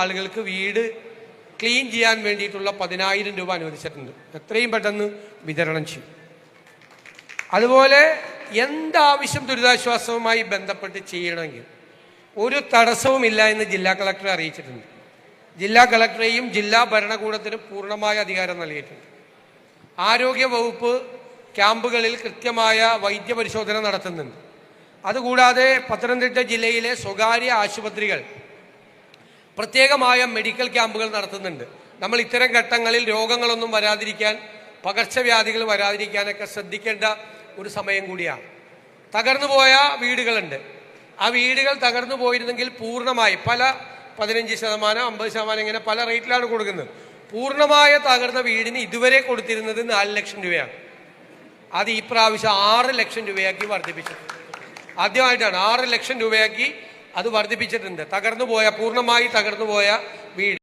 ആളുകൾക്ക് വീട് ക്ലീൻ ചെയ്യാൻ വേണ്ടിയിട്ടുള്ള 10,000 രൂപ അനുവദിച്ചിട്ടുണ്ട്. എത്രയും പെട്ടെന്ന് വിതരണം ചെയ്യും. അതുപോലെ എന്താവശ്യം ദുരിതാശ്വാസവുമായി ബന്ധപ്പെട്ട് ചെയ്യണമെങ്കിൽ ഒരു തടസ്സവുമില്ല എന്ന് ജില്ലാ കളക്ടറെ അറിയിച്ചിട്ടുണ്ട്. ജില്ലാ കളക്ടറെയും ജില്ലാ ഭരണകൂടത്തിനും പൂർണ്ണമായ അധികാരം നൽകിയിട്ടുണ്ട്. ആരോഗ്യ വകുപ്പ് ക്യാമ്പുകളിൽ കൃത്യമായ വൈദ്യപരിശോധന നടത്തുന്നുണ്ട്. അതുകൂടാതെ പത്തനംതിട്ട ജില്ലയിലെ സ്വകാര്യ ആശുപത്രികൾ പ്രത്യേകമായ മെഡിക്കൽ ക്യാമ്പുകൾ നടത്തുന്നുണ്ട്. നമ്മൾ ഇത്തരം ഘട്ടങ്ങളിൽ രോഗങ്ങളൊന്നും വരാതിരിക്കാൻ, പകർച്ചവ്യാധികൾ വരാതിരിക്കാനൊക്കെ ശ്രദ്ധിക്കേണ്ട ഒരു സമയം കൂടിയാണ്. തകർന്നു പോയ വീടുകളുണ്ട്. ആ വീടുകൾ തകർന്നു പോയിരുന്നെങ്കിൽ പൂർണ്ണമായി 15%, 50% ഇങ്ങനെ പല റേറ്റിലാണ് കൊടുക്കുന്നത്. പൂർണ്ണമായ തകർന്ന വീടിന് ഇതുവരെ കൊടുത്തിരുന്നത് 4 ലക്ഷം രൂപയാണ്. അത് ഈ പ്രാവശ്യം 6 ലക്ഷം രൂപയാക്കി വർദ്ധിപ്പിച്ചിട്ടുണ്ട്. ആദ്യമായിട്ടാണ് 6 ലക്ഷം രൂപയാക്കി അത് വർദ്ധിപ്പിച്ചിട്ടുണ്ട്. പൂർണ്ണമായി തകർന്നു പോയ വീട്